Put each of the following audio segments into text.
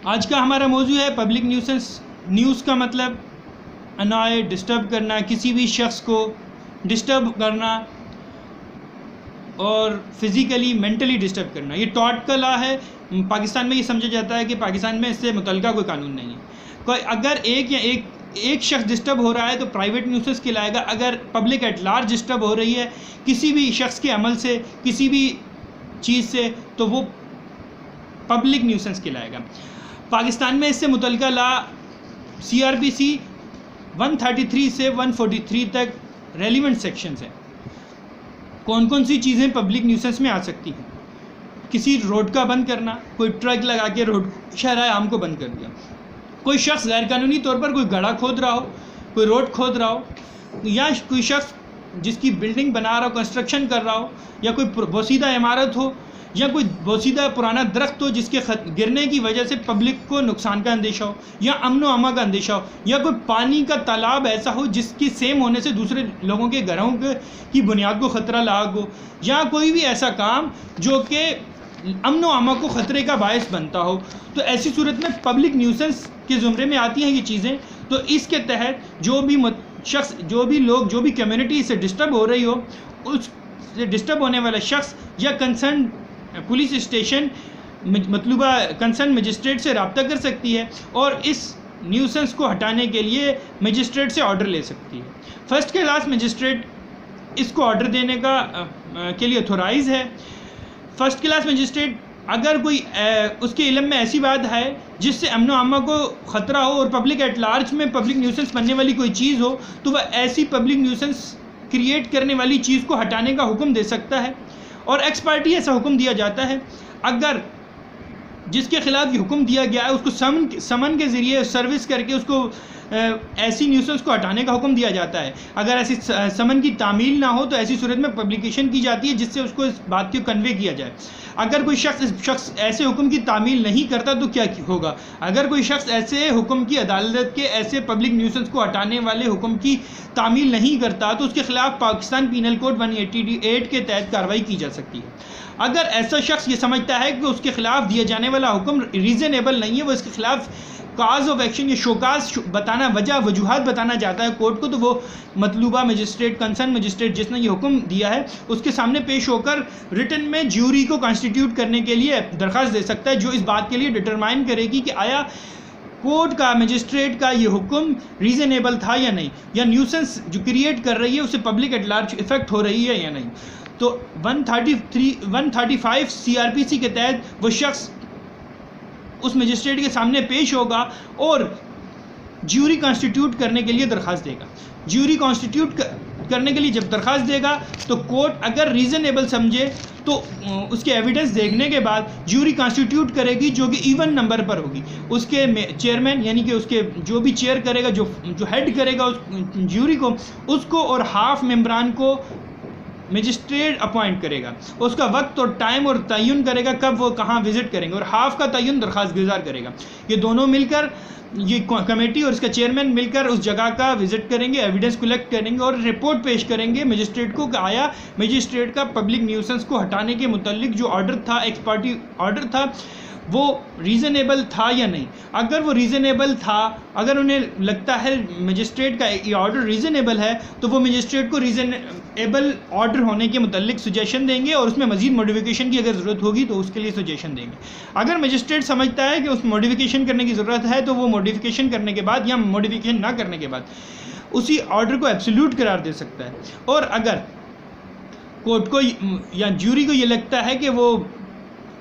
آج کا ہمارا موضوع ہے پبلک نیوسنس. نیوز کا مطلب انوائے ڈسٹرب کرنا، کسی بھی شخص کو ڈسٹرب کرنا اور فزیکلی مینٹلی ڈسٹرب کرنا. یہ ٹاٹ کا لا ہے. پاکستان میں یہ سمجھا جاتا ہے کہ پاکستان میں اس سے متعلقہ کوئی قانون نہیں ہے. اگر ایک شخص ڈسٹرب ہو رہا ہے تو پرائیویٹ نیوسنس کہلائے گا. اگر پبلک ایٹ لارج ڈسٹرب ہو رہی ہے کسی بھی شخص کے عمل سے، کسی بھی چیز سے، تو وہ پبلک نیوسنس کہلائے گا. پاکستان میں اس سے متعلقہ لا CRPC 133 سے 143 تک ریلیونٹ سیکشنز ہیں. کون کون سی چیزیں پبلک نیوسنس میں آ سکتی ہیں؟ کسی روڈ کا بند کرنا، کوئی ٹرک لگا کے روڈ شاہراہ عام کو بند کر دیا. کوئی شخص غیر قانونی طور پر کوئی گڑھا کھود رہا ہو، کوئی روڈ کھود رہا ہو، یا کوئی شخص جس کی بلڈنگ بنا رہا ہو، کنسٹرکشن کر رہا ہو، یا کوئی بوسیدہ عمارت ہو، یا کوئی بوسیدہ پرانا درخت ہو جس کے گرنے کی وجہ سے پبلک کو نقصان کا اندیشہ ہو، یا امن و امان کا اندیشہ ہو، یا کوئی پانی کا تالاب ایسا ہو جس کی سیم ہونے سے دوسرے لوگوں کے گھروں کی بنیاد کو خطرہ لاحق ہو، یا کوئی بھی ایسا کام جو کہ امن و امان کو خطرے کا باعث بنتا ہو، تو ایسی صورت میں پبلک نیوسنس کے زمرے میں آتی ہیں یہ چیزیں. تو اس کے تحت جو بھی شخص، جو بھی لوگ، جو بھی کمیونٹی سے ڈسٹرب ہو رہی ہو، اس سے ڈسٹرب ہونے والا شخص یا کنسرن پولیس اسٹیشن مطلوبہ کنسرن مجسٹریٹ سے رابطہ کر سکتی ہے اور اس نیوسنس کو ہٹانے کے لیے مجسٹریٹ سے آرڈر لے سکتی ہے. فرسٹ کلاس مجسٹریٹ اس کو آرڈر دینے کے لیے اتھورائز ہے. فرسٹ کلاس مجسٹریٹ اگر کوئی اس کے علم میں ایسی بات ہے جس سے امن و امان کو خطرہ ہو اور پبلک ایٹ لارج میں پبلک نیوسنس بننے والی کوئی چیز ہو، تو وہ ایسی پبلک نیوسنس کریٹ کرنے والی چیز کو ہٹانے کا حکم دے سکتا ہے. اور ایکس پارٹی ایسا حکم دیا جاتا ہے. اگر جس کے خلاف یہ حکم دیا گیا ہے اس کو سمن کے ذریعے سروس کر کے اس کو ایسی نیوسنس کو ہٹانے کا حکم دیا جاتا ہے. اگر ایسی سمن کی تعمیل نہ ہو تو ایسی صورت میں پبلیکیشن کی جاتی ہے جس سے اس کو اس بات کو کنوے کیا جائے. اگر کوئی شخص ایسے حکم کی تعمیل نہیں کرتا تو کیا ہوگا؟ اگر کوئی شخص ایسے حکم کی عدالت کے ایسے پبلک نیوسنس کو ہٹانے والے حکم کی تعمیل نہیں کرتا تو اس کے خلاف پاکستان پینل کوڈ 188 کے تحت کارروائی کی جا سکتی ہے. اگر ایسا شخص یہ سمجھتا ہے کہ اس کے خلاف دیا جانے والا حکم ریزنیبل نہیں ہے، وہ اس کے خلاف کاز آف ایکشن یا شوکاز بتانا، وجوہات بتانا چاہتا ہے کورٹ کو، تو وہ مطلوبہ مجسٹریٹ، کنسرن مجسٹریٹ جس نے یہ حکم دیا ہے اس کے سامنے پیش ہو کر ریٹن میں جیوری کو کانسٹیٹیوٹ کرنے کے لیے درخواست دے سکتا ہے، جو اس بات کے لیے ڈٹرمائن کرے گی کہ آیا کورٹ کا، مجسٹریٹ کا یہ حکم ریزنیبل تھا یا نہیں، یا نیوسنس جو کریٹ کر رہی ہے اسے پبلک ایٹ لارج افیکٹ ہو رہی ہے یا نہیں. تو 135 CRPC کے تحت وہ شخص اس مجسٹریٹ کے سامنے پیش ہوگا اور جیوری کانسٹیٹیوٹ کرنے کے لیے درخواست دے گا. جیوری کانسٹیٹیوٹ کرنے کے لیے جب درخواست دے گا تو کورٹ اگر ریزنیبل سمجھے تو اس کے ایویڈنس دیکھنے کے بعد جیوری کانسٹیٹیوٹ کرے گی جو کہ ایون نمبر پر ہوگی. اس کے چیئرمین یعنی کہ اس کے جو بھی چیئر کرے گا، جو ہیڈ کرے گا اس جیوری کو، اس کو اور ہاف ممبران کو مجسٹریٹ اپوائنٹ کرے گا. اس کا وقت اور ٹائم اور تعین کرے گا کب وہ کہاں وزٹ کریں گے، اور ہاف کا تعین درخواست گزار کرے گا. یہ دونوں مل کر، یہ کمیٹی اور اس کا چیئرمین مل کر اس جگہ کا وزٹ کریں گے، ایویڈنس کلیکٹ کریں گے اور رپورٹ پیش کریں گے مجسٹریٹ کو کہ آیا مجسٹریٹ کا پبلک نیوسنس کو ہٹانے کے متعلق جو آرڈر تھا، ایکس پارٹی آرڈر تھا، وہ ریزنیبل تھا یا نہیں. اگر وہ ریزنیبل تھا، اگر انہیں لگتا ہے مجسٹریٹ کا یہ آرڈر ریزنیبل ہے تو وہ مجسٹریٹ کو ریزنیبل آرڈر ہونے کے متعلق سجیشن دیں گے اور اس میں مزید موڈیفیکیشن کی اگر ضرورت ہوگی تو اس کے لیے سجیشن دیں گے. اگر مجسٹریٹ سمجھتا ہے کہ اس موڈیفیکیشن کرنے کی ضرورت ہے تو وہ موڈیفیکیشن کرنے کے بعد یا موڈیفیکیشن نہ کرنے کے بعد اسی آرڈر کو ایبسلیوٹ قرار دے سکتا ہے. اور اگر کورٹ کو یا جیوری کو یہ لگتا ہے کہ وہ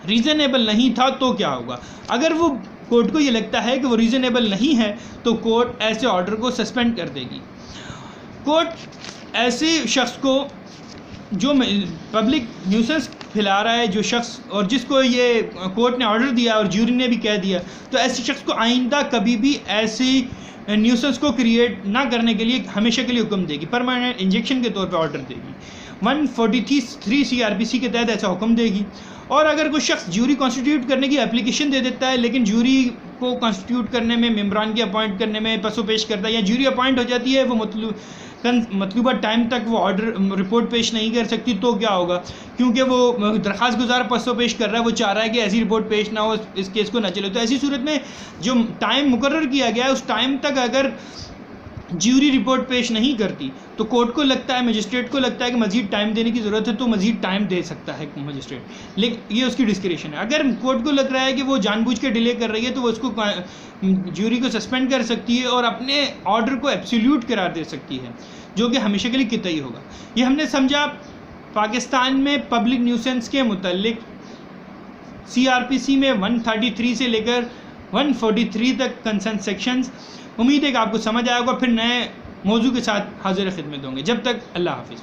ریزنیبل نہیں تھا تو کیا ہوگا؟ اگر وہ کورٹ کو یہ لگتا ہے کہ وہ ریزنیبل نہیں ہے تو کورٹ ایسے آرڈر کو سسپینڈ کر دے گی. کورٹ ایسے شخص کو جو پبلک نیوسنس پھیلا رہا ہے، جو شخص اور جس کو یہ کورٹ نے آرڈر دیا اور جیوری نے بھی کہہ دیا، تو ایسے شخص کو آئندہ کبھی بھی ایسی نیوسنس کو کریٹ نہ کرنے کے لیے ہمیشہ کے لیے حکم دے گی، پرماننٹ انجیکشن کے طور پہ آرڈر دے گی. 143 CRPC کے تحت ایسا حکم دے گی. اور اگر کوئی شخص جیوری کانسٹیٹیوٹ کرنے کی اپلیکیشن دے دیتا ہے لیکن جیوری کو کانسٹیٹیوٹ کرنے میں، ممبران کی اپوائنٹ کرنے میں پس و پیش کرتا ہے، یا جیوری اپوائنٹ ہو جاتی ہے، وہ مطلوبہ ٹائم تک وہ آرڈر رپورٹ پیش نہیں کر سکتی تو کیا ہوگا؟ کیونکہ وہ درخواست گزار پسو پیش کر رہا ہے، وہ چاہ رہا ہے کہ ایسی رپورٹ پیش نہ ہو، اس کیس کو نہ چلے، تو ایسی صورت میں جو ٹائم مقرر کیا گیا ہے اس ٹائم تک اگر جیوری رپورٹ پیش نہیں کرتی تو کورٹ کو لگتا ہے، مجسٹریٹ کو لگتا ہے کہ مزید ٹائم دینے کی ضرورت ہے تو مزید ٹائم دے سکتا ہے مجسٹریٹ، لیکن یہ اس کی ڈسکریشن ہے۔ اگر کورٹ کو لگ رہا ہے کہ وہ جان بوجھ کے ڈیلے کر رہی ہے تو وہ اس کو جیوری کو سسپینڈ کر سکتی ہے اور اپنے آرڈر کو ایبسلیوٹ قرار دے سکتی ہے، جو کہ ہمیشہ کے لیے قطعی ہوگا۔ یہ ہم نے سمجھا پاکستان میں پبلک نیوسنس کے متعلق CRPC میں 133 سے لے کر 143 تک کنسرن سیکشنز۔ امید ہے کہ آپ کو سمجھ آئے گا، پھر نئے موضوع کے ساتھ حاضر خدمت ہوں گے۔ جب تک اللہ حافظ۔